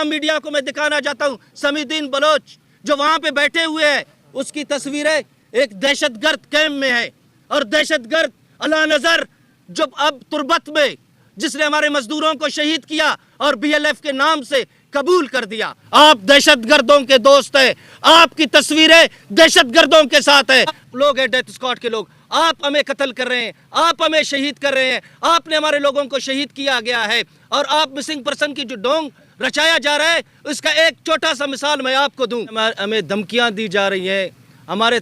Media को मैं दिखाना चाहता हूँ समीउद्दीन बलोच जो वहां पे बैठे हुए हैं, उसकी तस्वीरें एक दहशतगर्द कैंप में है और दहशतगर्द अला नजर जो अब तुर्बत में जिसने हमारे मजदूरों को शहीद किया और बीएलएफ के नाम से कबूल कर दिया। आप दहशतगर्दों के दोस्त हैं, आपकी तस्वीरें दहशतगर्दों के साथ है। लोग हैं डेथ स्क्वाड के लोग, आप हमें कत्ल कर रहे हैं, आप हमें शहीद कर रहे हैं, आपने हमारे लोगों को शहीद किया गया है और आप मिसिंग पर्सन की जो ढोंग रचाया जा रहा है उसका एक छोटा सा मिसाल मैं आपको दूं। हमें धमकियां दी जा रही हैं, हमारे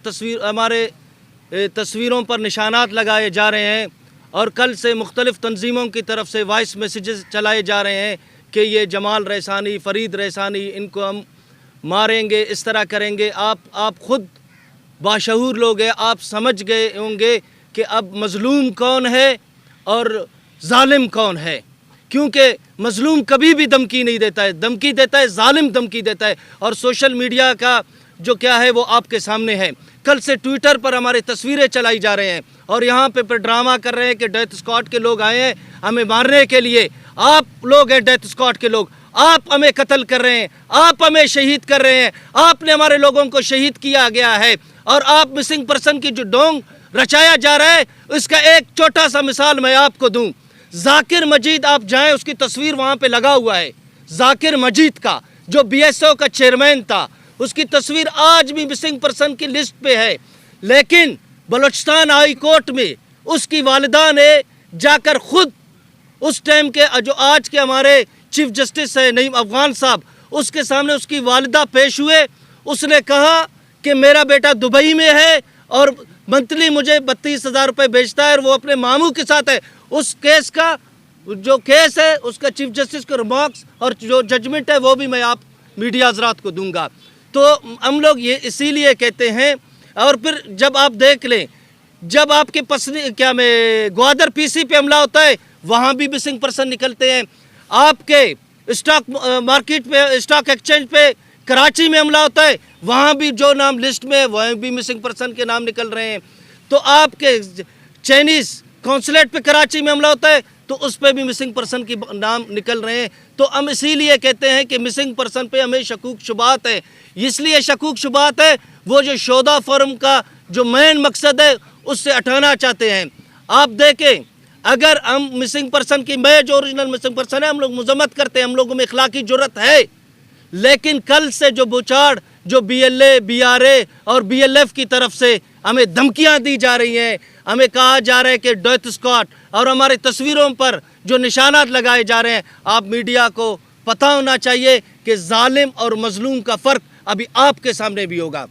तस्वीरों पर निशानात लगाए जा रहे हैं और कल से मुख्तलिफ तंजीमों की तरफ से वॉइस मैसेजेस चलाए जा रहे हैं कि ये जमाल रैसानी, फरीद रैसानी, इनको हम मारेंगे, इस तरह करेंगे। आप खुद बाशऊर लोग हैं, आप समझ गए होंगे कि अब मज़लूम कौन है और जालिम कौन है, क्योंकि मज़लूम कभी भी धमकी नहीं देता है, धमकी देता है जालिम, धमकी देता है। और सोशल मीडिया का जो क्या है वो आपके सामने है। कल से ट्विटर पर हमारी तस्वीरें चलाई जा रहे हैं और यहाँ पे ड्रामा कर रहे हैं कि डेथ स्क्वाड के लोग आए हैं हमें मारने के लिए। आप लोग हैं डेथ स्क्वाड के लोग, आप हमें कत्ल कर रहे हैं, आप हमें शहीद कर रहे हैं, आपने हमारे लोगों को शहीद किया गया है और आप मिसिंग पर्सन की जो ढोंग रचाया जा रहा है उसका एक छोटा सा मिसाल मैं आपको दूं। जाकिर मजीद, आप जाएं, उसकी तस्वीर वहाँ पे लगा हुआ है, जाकिर मजीद का जो बीएसओ का चेयरमैन था, उसकी तस्वीर आज भी मिसिंग पर्सन की लिस्ट पे है। लेकिन बलूचिस्तान हाई कोर्ट में उसकी वालिदा ने जाकर खुद उस टाइम के जो आज के हमारे चीफ जस्टिस है नईम अफगान साहब, उसके सामने उसकी वालिदा पेश हुए। उसने कहा कि मेरा बेटा दुबई में है और मंथली मुझे 32,000 रुपये भेजता है और वो अपने मामू के साथ है। उस केस का जो केस है उसका चीफ जस्टिस के रिमार्क्स और जो जजमेंट है वो भी मैं आप मीडिया हजरात को दूंगा। तो हम लोग ये इसीलिए कहते हैं। और फिर जब आप देख लें, जब आपके पसंद ग्वादर पीसी पे हमला होता है वहाँ भी मिसिंग पर्सन निकलते हैं। आपके स्टॉक मार्केट पे, स्टॉक एक्सचेंज पे कराची में हमला होता है वहाँ भी जो नाम लिस्ट में है वहाँ भी मिसिंग पर्सन के नाम निकल रहे हैं। तो आपके चाइनीज़ कौंसलेट पे कराची में हमला होता है तो उस पर भी मिसिंग पर्सन की नाम निकल रहे हैं। तो हम इसीलिए कहते हैं कि मिसिंग पर्सन पे हमें शकूक शुबात है। इसलिए शकूक शुबात है वो जो शोधा फोरम का जो मेन मकसद है उससे हटाना चाहते हैं। आप देखें, अगर हम मिसिंग पर्सन की, मैं जो ओरिजिनल मिसिंग पर्सन है, हम लोग मजम्मत करते हैं, हम लोगों में इखलाकी जुर्रत है, लेकिन कल से जो बुचाड़ जो बीएलए, बीआरए और बीएलएफ की तरफ से हमें धमकियां दी जा रही हैं, हमें कहा जा रहा है कि डेथ स्क्वाड और हमारी तस्वीरों पर जो निशानात लगाए जा रहे हैं, आप मीडिया को पता होना चाहिए कि जालिम और मजलूम का फ़र्क अभी आपके सामने भी होगा।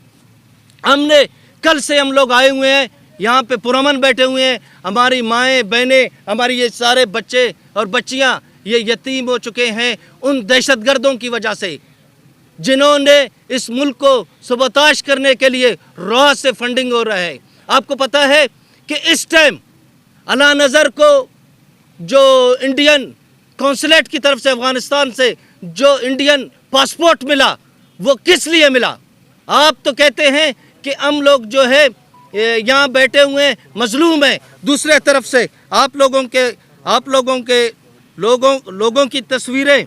हमने कल से हम लोग आए हुए हैं, यहाँ पे पुरअमन बैठे हुए हैं, हमारी माएँ बहनें, हमारी ये सारे बच्चे और बच्चियाँ ये यतीम हो चुके हैं उन दहशतगर्दों की वजह से जिन्होंने इस मुल्क को सबोताश करने के लिए रॉ से फंडिंग हो रहा है। आपको पता है कि इस टाइम अला नज़र को जो इंडियन कौंसलेट की तरफ से अफ़गानिस्तान से जो इंडियन पासपोर्ट मिला वो किस लिए मिला? आप तो कहते हैं कि हम लोग जो है यहाँ बैठे हुए हैं मजलूम हैं, दूसरे तरफ से आप लोगों की तस्वीरें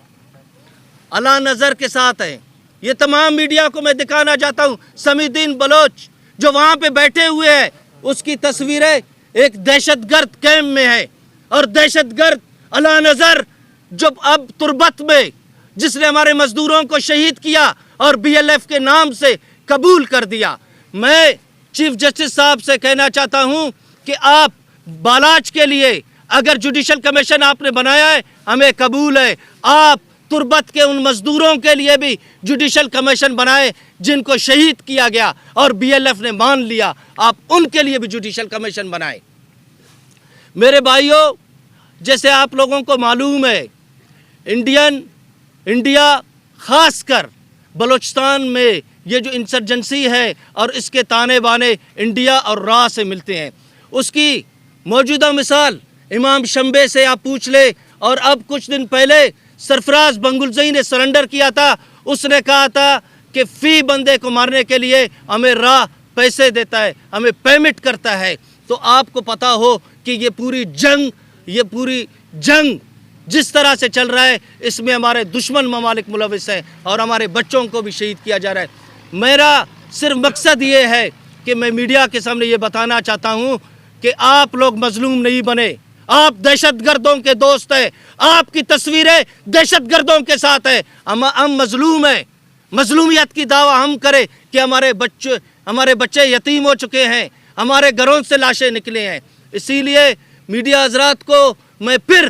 अला नज़र के साथ हैं। ये तमाम मीडिया को मैं दिखाना चाहता हूँ समीउद्दीन बलोच जो वहाँ पे बैठे हुए हैं, उसकी तस्वीरें एक दहशतगर्द कैंप में है और दहशतगर्द अला नज़र जो अब तुर्बत में जिसने हमारे मजदूरों को शहीद किया और बीएलएफ के नाम से कबूल कर दिया। मैं चीफ जस्टिस साहब से कहना चाहता हूँ कि आप बालाच के लिए अगर जुडिशल कमीशन आपने बनाया है हमें कबूल है, आप तुर्बत के उन मजदूरों के लिए भी जुडिशल कमीशन बनाए जिनको शहीद किया गया और बीएलएफ ने मान लिया, आप उनके लिए भी जुडिशल कमीशन बनाए। मेरे भाइयों, जैसे आप लोगों को मालूम है इंडिया खासकर बलूचिस्तान में ये जो इंसर्जेंसी है और इसके ताने बाने इंडिया और रा से मिलते हैं। उसकी मौजूदा मिसाल इमाम शंबे से आप पूछ ले, और अब कुछ दिन पहले सरफराज बंगुलजई ने सरेंडर किया था। उसने कहा था कि फ़ी बंदे को मारने के लिए हमें रा पैसे देता है, हमें पेमेंट करता है। तो आपको पता हो कि ये पूरी जंग جس طرح سے چل رہا ہے اس میں ہمارے دشمن ممالک ملوث ہیں اور ہمارے بچوں کو بھی شہید کیا جا رہا ہے۔ میرا صرف مقصد یہ ہے کہ میں میڈیا کے سامنے یہ بتانا چاہتا ہوں کہ آپ لوگ مظلوم نہیں بنے، آپ دہشت گردوں کے دوست ہیں، آپ کی تصویریں دہشت گردوں کے ساتھ ہیں، ہم مظلوم ہیں۔ مظلومیت کی دعویٰ ہم کریں کہ ہمارے بچے یتیم ہو چکے ہیں، ہمارے گھروں سے لاشیں نکلے ہیں۔ اسی لیے میڈیا حضرات کو میں پھر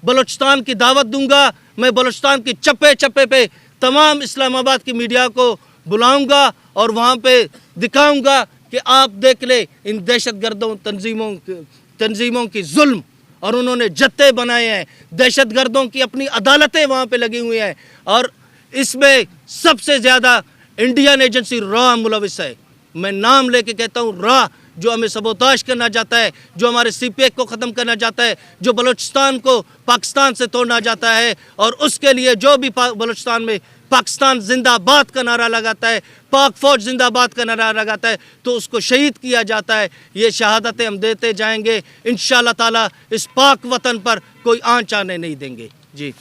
بلوچستان کی دعوت دوں گا، میں بلوچستان کی چپے چپے پہ تمام اسلام آباد کی میڈیا کو بلاؤں گا اور وہاں پہ دکھاؤں گا کہ آپ دیکھ لیں ان دہشت گردوں تنظیموں کی ظلم، اور انہوں نے جتے بنائے ہیں، دہشت گردوں کی اپنی عدالتیں وہاں پہ لگی ہوئی ہیں، اور اس میں سب سے زیادہ انڈین ایجنسی را ملوث ہے۔ میں نام لے کے کہتا ہوں، را جو ہمیں سبوتاش کرنا چاہتا ہے، جو ہمارے سی پی ایک کو ختم کرنا چاہتا ہے، جو بلوچستان کو پاکستان سے توڑنا چاہتا ہے، اور اس کے لیے جو بھی بلوچستان میں پاکستان زندہ باد کا نعرہ لگاتا ہے، پاک فوج زندہ باد کا نعرہ لگاتا ہے، تو اس کو شہید کیا جاتا ہے۔ یہ شہادتیں ہم دیتے جائیں گے، انشاءاللہ تعالی اس پاک وطن پر کوئی آنچ آنے نہیں دیں گے۔ جی